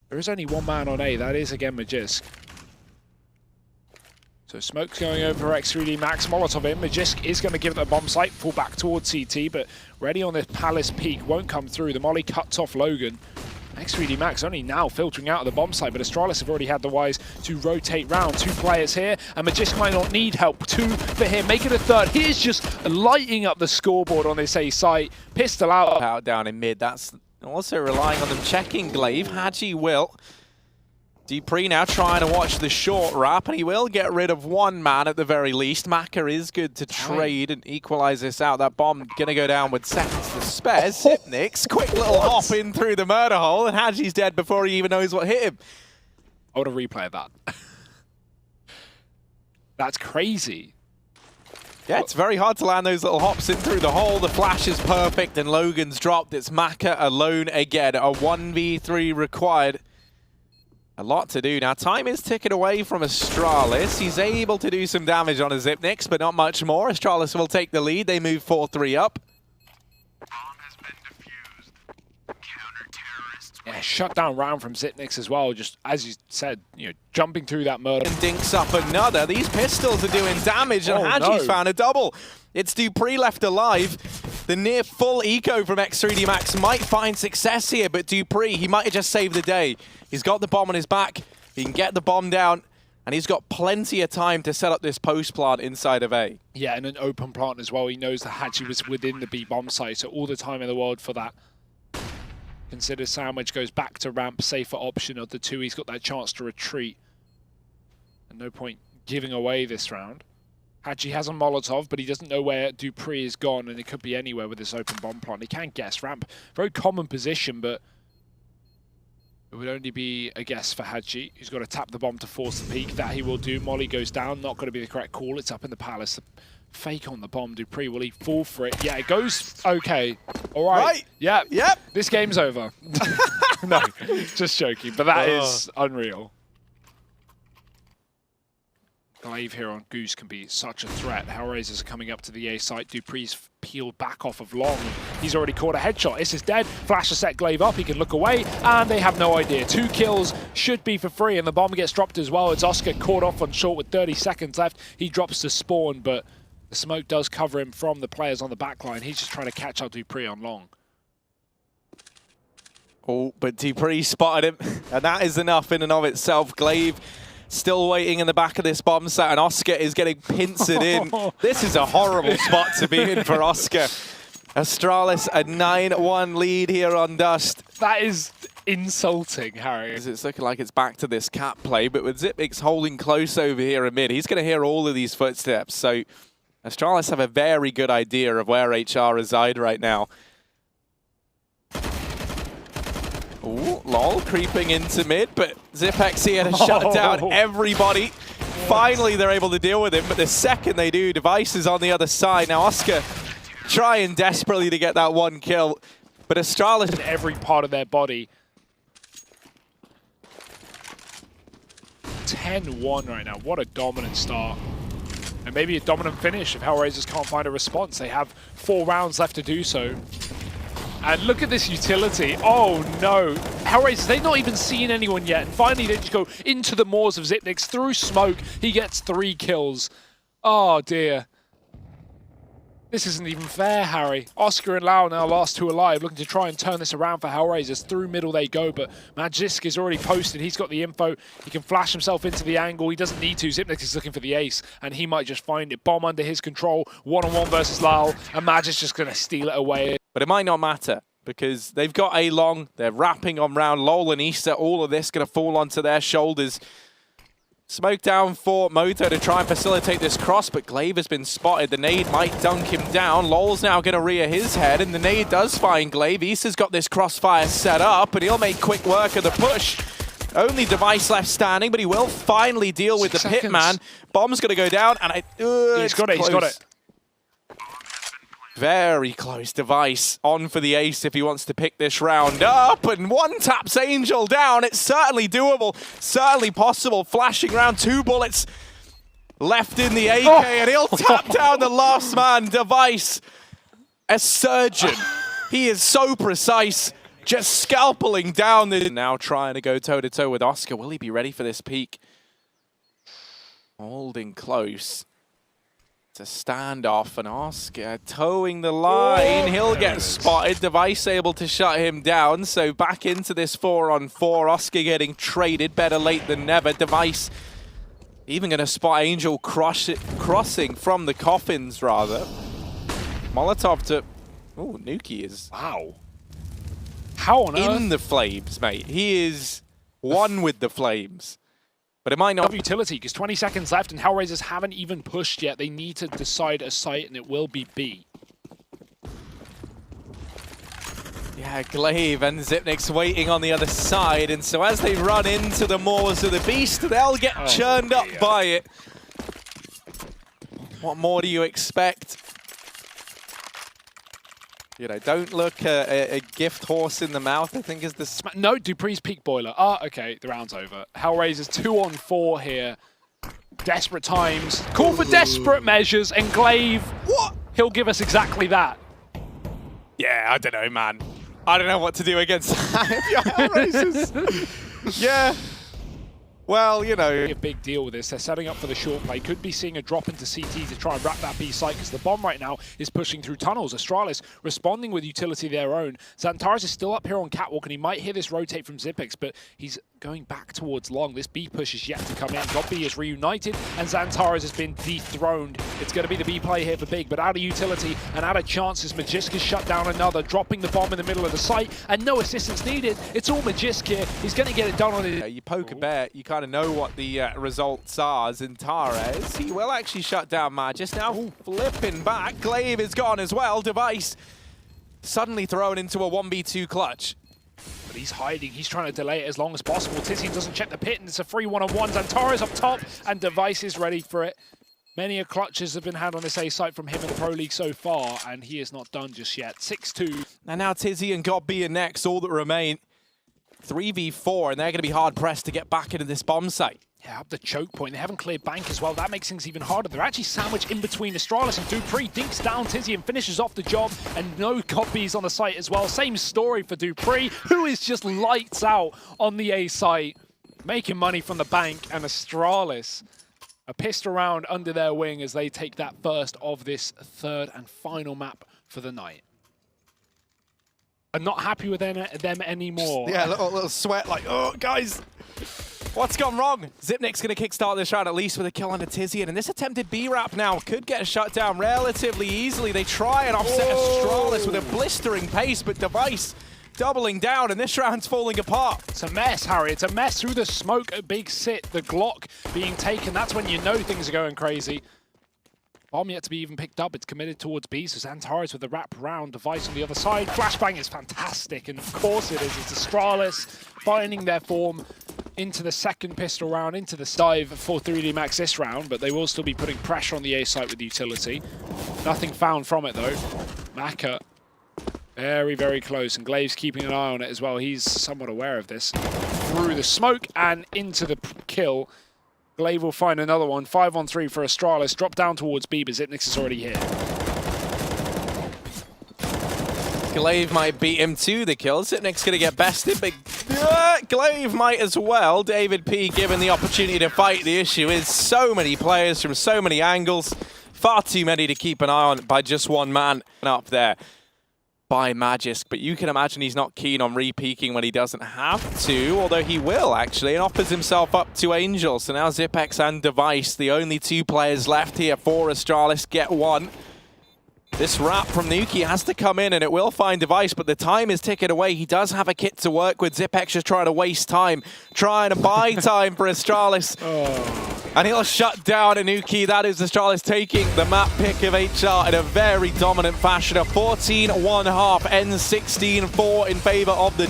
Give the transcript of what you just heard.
There is only one man on A. That is again Magisk. So smoke's going over for X3D Max. Molotov in. Magisk is going to give it a bomb site. Fall back towards CT, but ready on this Palace peak. Won't come through. The molly cuts off Logan. X3D Max only now filtering out of the bomb site, but Astralis have already had the wise to rotate round. 2 players here, and Magisk might not need help. 2 for him, make it a third. He's just lighting up the scoreboard on this A site. Pistol out. Down in mid. That's also relying on them checking Glaive. Hadji will. dupreeh now trying to watch the short wrap, and he will get rid of 1 man at the very least. Maka is good to trade and equalize this out. That bomb gonna go down with seconds to spare. Xyp9x, quick little hop in through the murder hole, and Hadji's dead before he even knows what hit him. I would have replayed that. That's crazy. Yeah, it's very hard to land those little hops in through the hole. The flash is perfect, and Logan's dropped. It's Maka alone again. A 1v3 required. A lot to do. Now, time is ticking away from Astralis. He's able to do some damage on a Xyp9x, but not much more. Astralis will take the lead. They move 4-3 up. Yeah, shut down round from Xyp9x as well. Just as you said, jumping through that murder. And dinks up another. These pistols are doing damage, and Hadji's found a double. It's dupreeh left alive. The near full eco from X3D Max might find success here, but dupreeh, he might have just saved the day. He's got the bomb on his back. He can get the bomb down, and he's got plenty of time to set up this post plant inside of A. Yeah, and an open plant as well. He knows that Hadji was within the B bomb site, so all the time in the world for that. Consider sandwich goes back to ramp, safer option of the 2. He's got that chance to retreat. And no point giving away this round. Hadji has a Molotov, but he doesn't know where dupreeh is gone, and it could be anywhere with this open bomb plant. He can guess ramp. Very common position, but it would only be a guess for Hadji. He's got to tap the bomb to force the peak. That he will do. Molly goes down. Not going to be the correct call. It's up in the Palace. Fake on the bomb. dupreeh, will he fall for it? Yeah, it goes okay. All right. Yeah. Yep. This game's over. No, just joking. But that is unreal. Glaive here on Goose can be such a threat. Hellraisers are coming up to the A site. dupreeh's peeled back off of Long. He's already caught a headshot. This is dead. Flash to set Glaive up. He can look away, and they have no idea. 2 kills should be for free, and the bomb gets dropped as well. It's Oscar caught off on short with 30 seconds left. He drops to spawn, but the smoke does cover him from the players on the back line. He's just trying to catch out dupreeh on Long. Oh, but dupreeh spotted him, and that is enough in and of itself. Glaive still waiting in the back of this bomb site, and Oscar is getting pincered in. This is a horrible spot to be in for Oscar. Astralis a 9-1 lead here on Dust. That is insulting, Harry. It's looking like it's back to this cap play, but with Xyp9x holding close over here in mid, he's going to hear all of these footsteps. So Astralis have a very good idea of where HR reside right now. Ooh, lol, creeping into mid, but Xyp9x here to shut down everybody. Finally, they're able to deal with him, but the second they do, Device is on the other side. Now, Oscar trying desperately to get that 1 kill, but Astralis in every part of their body. 10-1 right now. What a dominant start. And maybe a dominant finish if Hellraisers can't find a response. They have 4 rounds left to do so. And look at this utility. Oh no. Hellraisers, they've not even seen anyone yet. And finally they just go into the moors of Xyp9x through smoke. He gets 3 kills. Oh dear. This isn't even fair, Harry. Oscar and Lau now last 2 alive, looking to try and turn this around for Hellraisers. Through middle they go, but Magisk is already posted. He's got the info. He can flash himself into the angle. He doesn't need to. Xyp9x is looking for the ace, and he might just find it. Bomb under his control. 1-on-1 versus Lau, and Magisk's just going to steal it away. But it might not matter, because they've got A long. They're wrapping on round. Lol and Easter, all of this going to fall onto their shoulders. Smoke down for Moto to try and facilitate this cross, but Glaive has been spotted. The nade might dunk him down. Lol's now going to rear his head, and the nade does find Glaive. Easter's got this crossfire set up, and he'll make quick work of the push. Only Device left standing, but he will finally deal with the Pitman. Bomb's going to go down, and he's got it, he's got it. Very close. Device on for the ace if he wants to pick this round up, and 1 taps Angel down. It's certainly doable, certainly possible. Flashing round, 2 bullets left in the AK, and he'll tap down the last man. Device, a surgeon. He is so precise. just scalpeling down the... Now trying to go toe-to-toe with Oscar. Will he be ready for this peak? Holding close. It's a standoff, and Oscar towing the line. He'll get spotted. Device able to shut him down. So back into this 4-on-4. Oscar getting traded. Better late than never. Device even going to spot Angel crossing from the coffins, rather. Molotov to... Oh, Nuki is... Wow. How on earth? In the flames, mate. He is one with the flames. But it might not... Utility, because 20 seconds left and Hellraisers haven't even pushed yet. They need to decide a site, and it will be B. Yeah, Glaive and Zipnik's waiting on the other side, and so as they run into the maws of the beast, they'll get churned up by it. What more do you expect? You know, don't look a gift horse in the mouth, I think is the... No, Dupree's peak boiler. Ah, okay, the round's over. Hellraisers 2-on-4 here. Desperate times. Call for desperate measures, and Glaive, what? He'll give us exactly that. Yeah, I don't know, man. I don't know what to do against Hellraisers. Yeah. Well, you know. A big deal with this. They're setting up for the short play. Could be seeing a drop into CT to try and wrap that B site, because the bomb right now is pushing through tunnels. Astralis responding with utility of their own. Xantares is still up here on Catwalk, and he might hear this rotate from Zipex, but he's going back towards long. This B push is yet to come in. God B is reunited, and Xantares has been dethroned. It's going to be the B play here for Big, but out of utility and out of chances, Magiska's shut down another, dropping the bomb in the middle of the site, and no assistance needed. It's all Magisk here. He's going to get it done on it. You poke a bear, you kind of know what the results are. Xantares, he will actually shut down Magis. Now flipping back, Glaive is gone as well. Device suddenly thrown into a 1v2 clutch. But he's hiding. He's trying to delay it as long as possible. Tizian doesn't check the pit, and it's a free 1-on-1. Xantares up top, and Device is ready for it. Many a clutches have been had on this A site from him in the Pro League so far, and he is not done just yet. 6-2. And now Tizzy and God B are next, all that remain. 3v4, and they're going to be hard-pressed to get back into this bomb site. Yeah, up the choke point. They haven't cleared bank as well. That makes things even harder. They're actually sandwiched in between Astralis and Dupree. Dinks down Tizzy and finishes off the job, and no copies on the site as well. Same story for Dupree, who is just lights out on the A site, making money from the bank, and Astralis are pissed around under their wing as they take that first of this third and final map for the night. I'm not happy with them anymore. Yeah, a little sweat like, oh, guys, what's gone wrong? Zipnik's going to kickstart this round at least with a kill on a Tizian, and this attempted B-Rap now could get shut down relatively easily. They try and offset Astralis with a blistering pace, but Device doubling down, and this round's falling apart. It's a mess, Harry. It's a mess through the smoke at Big Sit. The Glock being taken. That's when you know things are going crazy. Bomb yet to be even picked up. It's committed towards B, so Xantares with the wrap round. Device on the other side. Flashbang is fantastic, and of course it is. It's Astralis finding their form into the second pistol round, into the dive for 3D Max this round, but they will still be putting pressure on the A site with utility. Nothing found from it though. Maka very, very close, and Glaive's keeping an eye on it as well. He's somewhat aware of this. Through the smoke and into the kill. Glaive will find another one. 5-on-3 for Astralis. Drop down towards B, but Zipnix is already here. Glaive might beat him to the kill. Zipnik's going to get bested, but Glaive might as well. David P given the opportunity to fight. The issue is so many players from so many angles. Far too many to keep an eye on by just one man up there by Magisk, but you can imagine he's not keen on re-peaking when he doesn't have to, although he will actually, and offers himself up to Angel. So now Zipex and Device, the only two players left here for Astralis, get one. This wrap from Nuki has to come in, and it will find Device, but the time is ticking away. He does have a kit to work with. Zipex just trying to waste time, trying to buy time for Astralis. And he'll shut down Nuki. That is Astralis taking the map pick of HR in a very dominant fashion. A 14-1 half, ends 16-4 in favor of the